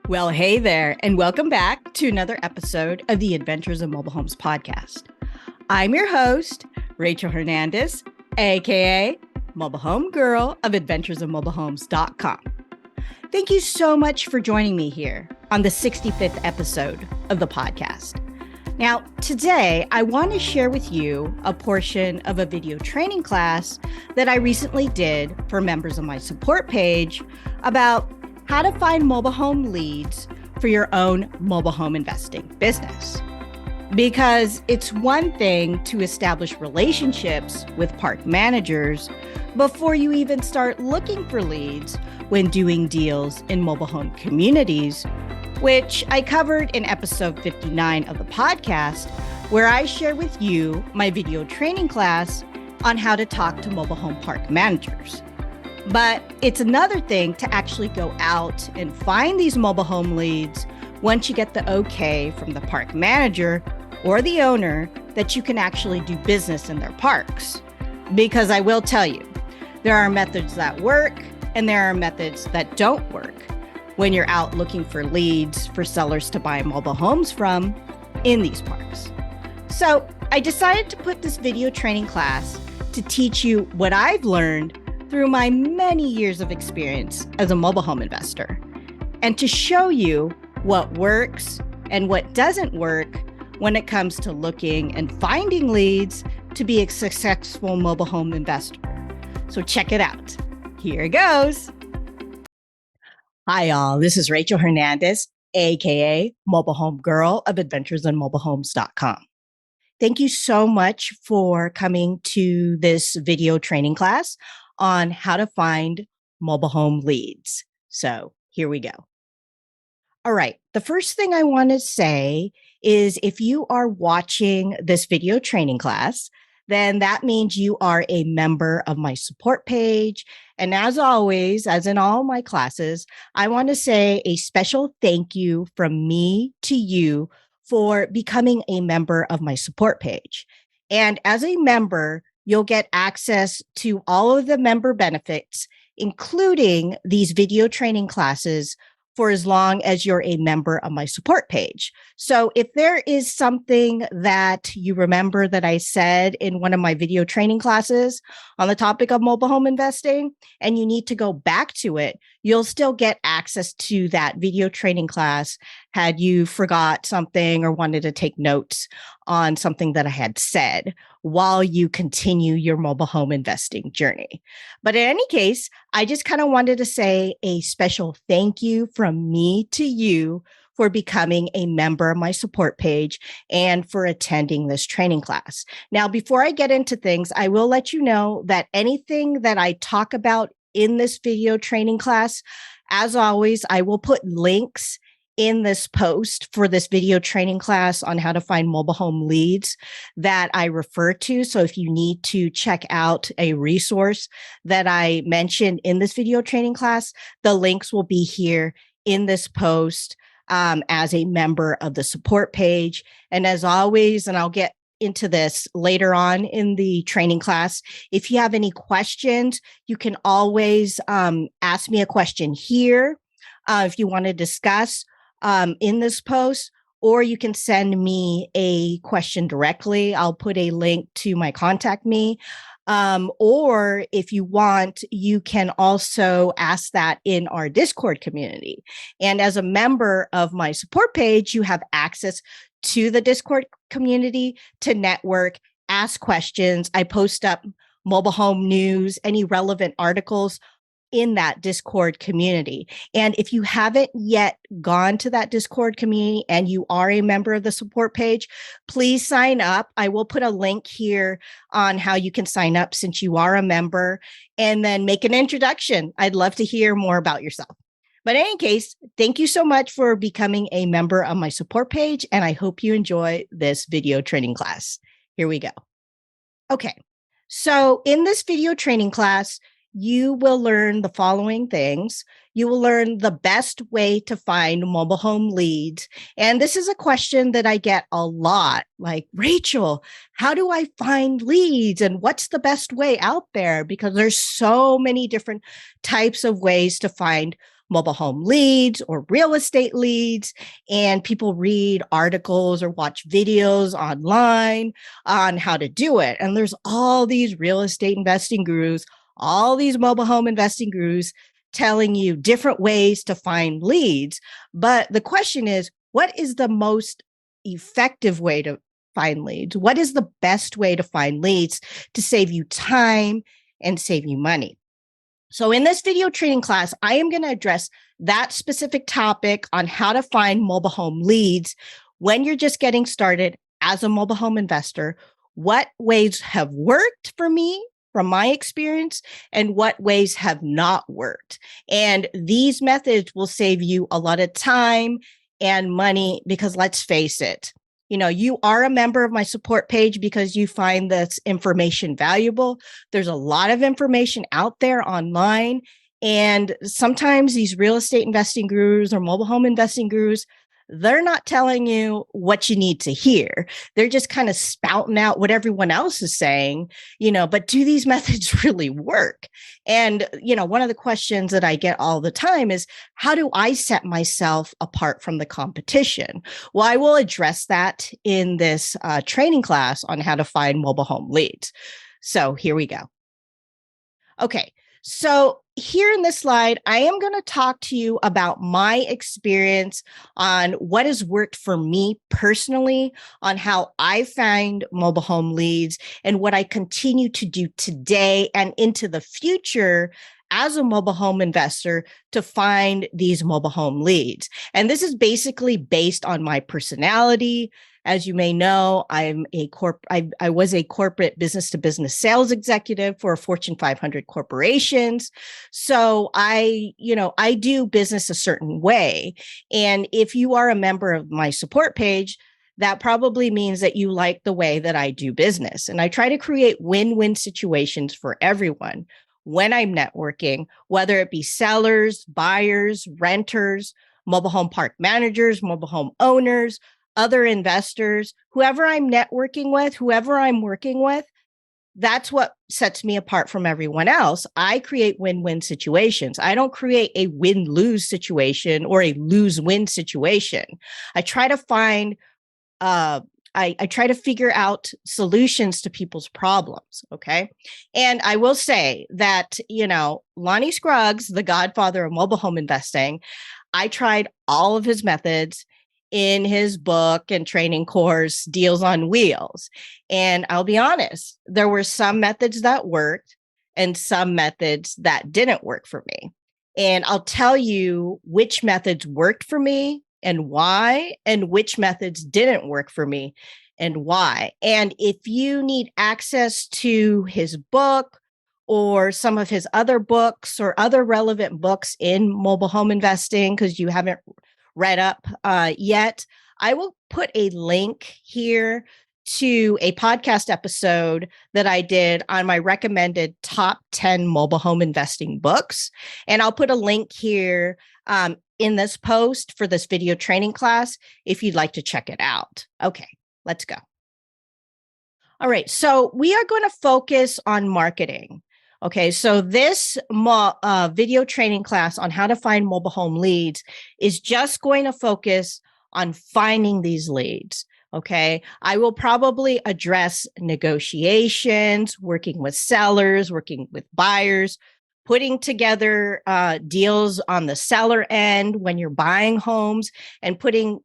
Well, hey there, and welcome back to another episode of the Adventures of Mobile Homes podcast. I'm your host, Rachel Hernandez, aka Mobile Home Girl of adventuresofmobilehomes.com. Thank you so much for joining me here on the 65th episode of the podcast. Now, today I want to share with you a portion of a video training class that I recently did for members of my support page about how to find mobile home leads for your own mobile home investing business. Because it's one thing to establish relationships with park managers before you even start looking for leads when doing deals in mobile home communities, which I covered in episode 59 of the podcast, where I share with you my video training class on how to talk to mobile home park managers. But it's another thing to actually go out and find these mobile home leads once you get the okay from the park manager or the owner that you can actually do business in their parks. Because I will tell you, there are methods that work and there are methods that don't work when you're out looking for leads for sellers to buy mobile homes from in these parks. So I decided to put this video training class to teach you what I've learned through my many years of experience as a mobile home investor, and to show you what works and what doesn't work when it comes to looking and finding leads to be a successful mobile home investor. So check it out. Here it goes. Hi, y'all. This is Rachel Hernandez, aka Mobile Home Girl of adventuresofmobilehomes.com. Thank you so much for coming to this video training class on how to find mobile home leads. So here we go. All right. The first thing I want to say is if you are watching this video training class, then that means you are a member of my support page. And as always, as in all my classes, I want to say a special thank you from me to you for becoming a member of my support page. And as a member, you'll get access to all of the member benefits, including these video training classes, for as long as you're a member of my support page. So if there is something that you remember that I said in one of my video training classes on the topic of mobile home investing, and you need to go back to it, you'll still get access to that video training class had you forgot something or wanted to take notes on something that I had said while you continue your mobile home investing journey. But in any case, I just kind of wanted to say a special thank you from me to you for becoming a member of my support page and for attending this training class. Now, before I get into things, I will let you know that anything that I talk about in this video training class, as always, I will put links in this post for this video training class on how to find mobile home leads that I refer to. So if you need to check out a resource that I mentioned in this video training class, the links will be here in this post as a member of the support page. And as always, and I'll get into this later on in the training class, if you have any questions, you can always ask me a question here if you want to discuss in this post, or you can send me a question directly. I'll put a link to my contact me. Or if you want, you can also ask that in our Discord community. And as a member of my support page, you have access to the Discord community to network, ask questions. I post up mobile home news, any relevant articles in that Discord community. And if you haven't yet gone to that Discord community and you are a member of the support page, please sign up. I will put a link here on how you can sign up since you are a member, and then make an introduction. I'd love to hear more about yourself. But in any case, thank you so much for becoming a member of my support page, and I hope you enjoy this video training class. Here we go. Okay, so in this video training class, you will learn the following things. You will learn the best way to find mobile home leads. And this is a question that I get a lot, like, Rachel, how do I find leads? And what's the best way out there? Because there's so many different types of ways to find mobile home leads or real estate leads, and people read articles or watch videos online on how to do it. And there's all these real estate investing gurus, all these mobile home investing gurus telling you different ways to find leads. But the question is, what is the most effective way to find leads? What is the best way to find leads to save you time and save you money? So in this video training class, I am going to address that specific topic on how to find mobile home leads when you're just getting started as a mobile home investor, what ways have worked for me from my experience and what ways have not worked. And these methods will save you a lot of time and money because let's face it, you are a member of my support page because you find this information valuable. There's a lot of information out there online. And sometimes these real estate investing gurus or mobile home investing gurus, they're not telling you what you need to hear. They're just kind of spouting out what everyone else is saying, but do these methods really work? And, one of the questions that I get all the time is, how do I set myself apart from the competition? Well, I will address that in this training class on how to find mobile home leads. So here we go. Okay. So here in this slide, I am going to talk to you about my experience on what has worked for me personally, on how I find mobile home leads and what I continue to do today and into the future as a mobile home investor to find these mobile home leads. And this is basically based on my personality. As you may know, I was a corporate business to business sales executive for Fortune 500 corporations. So I do business a certain way. And if you are a member of my support page, that probably means that you like the way that I do business. And I try to create win-win situations for everyone when I'm networking, whether it be sellers, buyers, renters, mobile home park managers, mobile home owners, other investors, whoever I'm networking with, whoever I'm working with, that's what sets me apart from everyone else. I create win-win situations. I don't create a win-lose situation or a lose-win situation. I try to find, I try to figure out solutions to people's problems. Okay. And I will say that, Lonnie Scruggs, the godfather of mobile home investing, I tried all of his methods in his book and training course, Deals on Wheels. And I'll be honest, there were some methods that worked and some methods that didn't work for me. And I'll tell you which methods worked for me and why, and which methods didn't work for me and why. And if you need access to his book or some of his other books or other relevant books in mobile home investing, because you haven't read up yet, I will put a link here to a podcast episode that I did on my recommended top 10 mobile home investing books. And I'll put a link here in this post for this video training class if you'd like to check it out. Okay, let's go. All right, so we are going to focus on marketing. Okay, so this video training class on how to find mobile home leads is just going to focus on finding these leads. Okay, I will probably address negotiations, working with sellers, working with buyers, putting together deals on the seller end when you're buying homes, and putting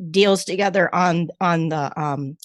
deals together on the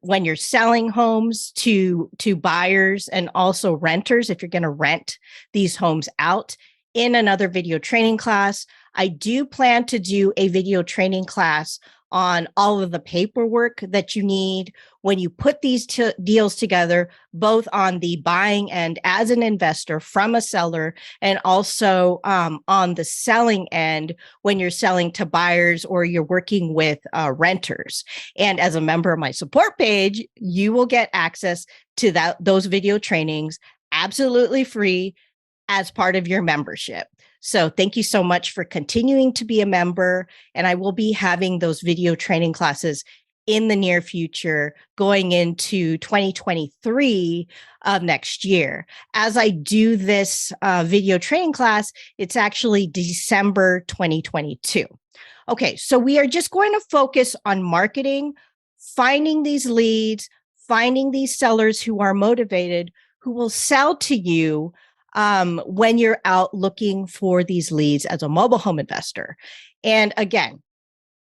when you're selling homes to buyers and also renters, if you're going to rent these homes out, in another video training class. I do plan to do a video training class on all of the paperwork that you need when you put these deals together, both on the buying end as an investor from a seller, and also on the selling end when you're selling to buyers or you're working with renters. And as a member of my support page, you will get access to those video trainings absolutely free as part of your membership. So thank you so much for continuing to be a member. And I will be having those video training classes in the near future going into 2023 of next year. As I do this video training class, it's actually December 2022. Okay, so we are just going to focus on marketing, finding these leads, finding these sellers who are motivated, who will sell to you when you're out looking for these leads as a mobile home investor. And again,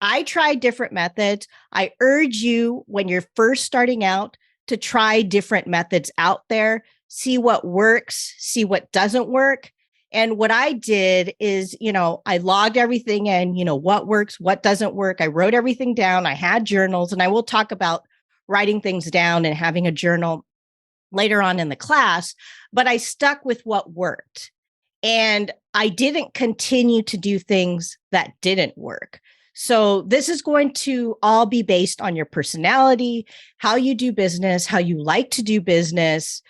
I tried different methods. I urge you, when you're first starting out, to try different methods out there, see what works, see what doesn't work. And what I did is, I logged everything in, what works, what doesn't work. I wrote everything down. I had journals, and I will talk about writing things down and having a journal later on in the class, but I stuck with what worked. And I didn't continue to do things that didn't work. So this is going to all be based on your personality, how you do business, how you like to do business.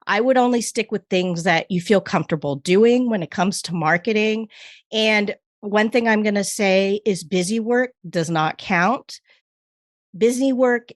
I would only stick with things that you feel comfortable doing when it comes to marketing. And one thing I'm going to say is busy work does not count. Busy work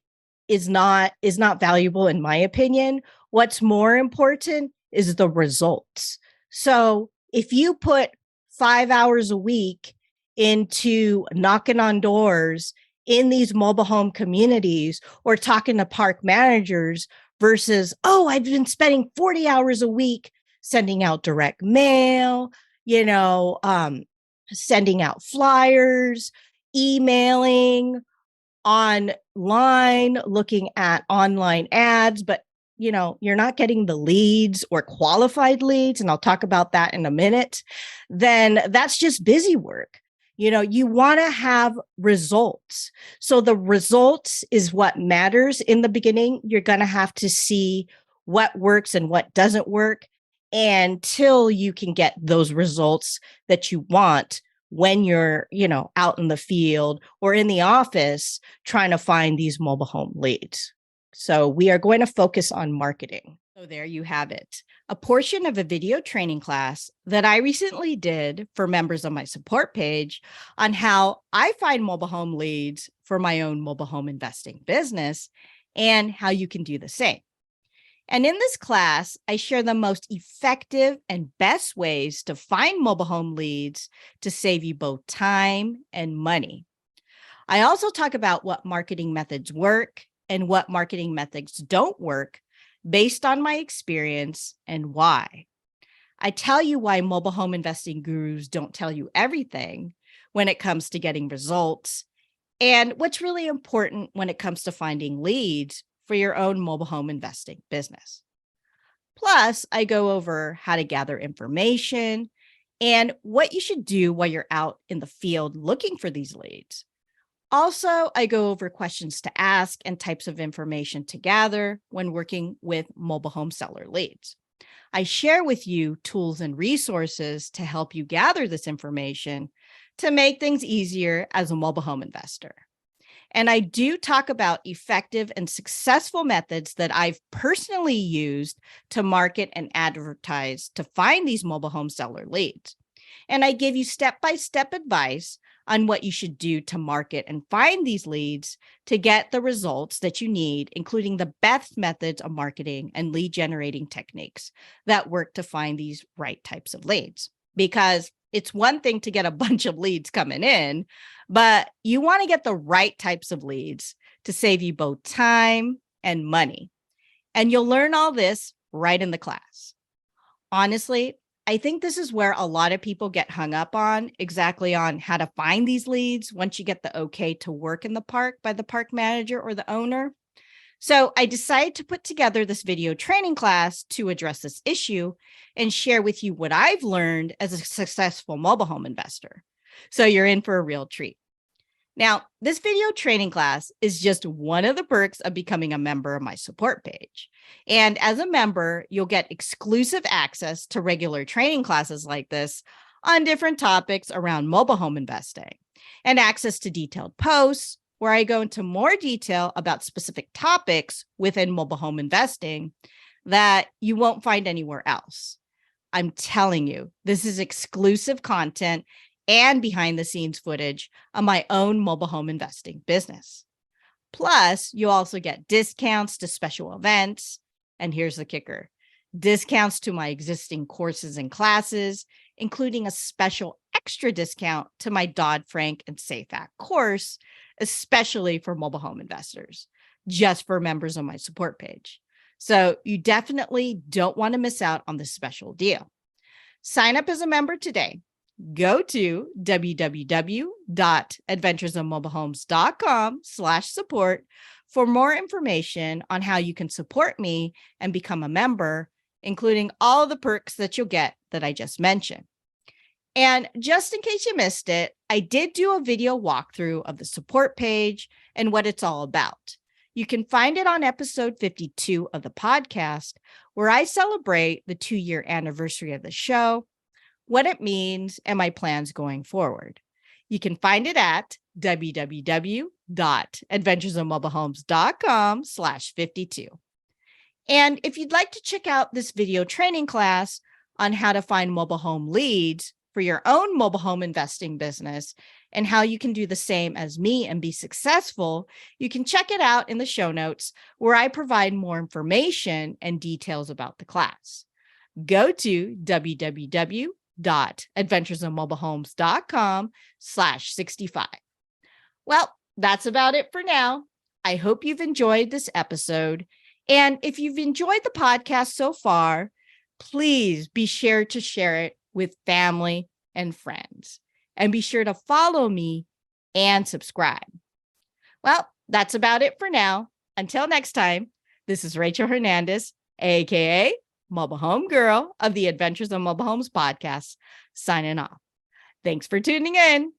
is not valuable in my opinion. What's more important is the results. So if you put 5 hours a week into knocking on doors in these mobile home communities or talking to park managers versus, I've been spending 40 hours a week sending out direct mail, sending out flyers, emailing, online, looking at online ads, but you're not getting the leads or qualified leads, and I'll talk about that in a minute, then that's just busy work. You want to have results. So the results is what matters in the beginning. You're going to have to see what works and what doesn't work until you can get those results that you want when you're, out in the field or in the office trying to find these mobile home leads. So we are going to focus on marketing. So there you have it, a portion of a video training class that I recently did for members of my support page on how I find mobile home leads for my own mobile home investing business and how you can do the same. And in this class, I share the most effective and best ways to find mobile home leads to save you both time and money. I also talk about what marketing methods work and what marketing methods don't work based on my experience and why. I tell you why mobile home investing gurus don't tell you everything when it comes to getting results and what's really important when it comes to finding leads for your own mobile home investing business. Plus, I go over how to gather information and what you should do while you're out in the field looking for these leads. Also, I go over questions to ask and types of information to gather when working with mobile home seller leads. I share with you tools and resources to help you gather this information to make things easier as a mobile home investor. And I do talk about effective and successful methods that I've personally used to market and advertise to find these mobile home seller leads. And I give you step-by-step advice on what you should do to market and find these leads to get the results that you need, including the best methods of marketing and lead generating techniques that work to find these right types of leads. Because it's one thing to get a bunch of leads coming in, but you want to get the right types of leads to save you both time and money. And you'll learn all this right in the class. Honestly, I think this is where a lot of people get hung up on, exactly on how to find these leads once you get the okay to work in the park by the park manager or the owner. So I decided to put together this video training class to address this issue and share with you what I've learned as a successful mobile home investor. So you're in for a real treat. Now, this video training class is just one of the perks of becoming a member of my support page. And as a member, you'll get exclusive access to regular training classes like this on different topics around mobile home investing and access to detailed posts where I go into more detail about specific topics within mobile home investing that you won't find anywhere else. I'm telling you, this is exclusive content and behind the scenes footage of my own mobile home investing business. Plus, you also get discounts to special events. And here's the kicker: discounts to my existing courses and classes, including a special extra discount to my Dodd-Frank and SAFE Act course, especially for mobile home investors, just for members on my support page. So you definitely don't want to miss out on this special deal. Sign up as a member today. Go to www.adventuresofmobilehomes.com/support for more information on how you can support me and become a member, including all the perks that you'll get that I just mentioned. And just in case you missed it, I did do a video walkthrough of the support page and what it's all about. You can find it on episode 52 of the podcast, where I celebrate the 2-year anniversary of the show, what it means, and my plans going forward. You can find it at www.adventuresofmobilehomes.com/52. And if you'd like to check out this video training class on how to find mobile home leads for your own mobile home investing business and how you can do the same as me and be successful, you can check it out in the show notes, where I provide more information and details about the class. Go to www.adventuresofmobilehomes.com/65. Well, that's about it for now. I hope you've enjoyed this episode. And if you've enjoyed the podcast so far, please be sure to share it with family and friends. And be sure to follow me and subscribe. Well, that's about it for now. Until next time, this is Rachel Hernandez, aka Mobile Home Girl of the Adventures of Mobile Homes podcast, signing off. Thanks for tuning in.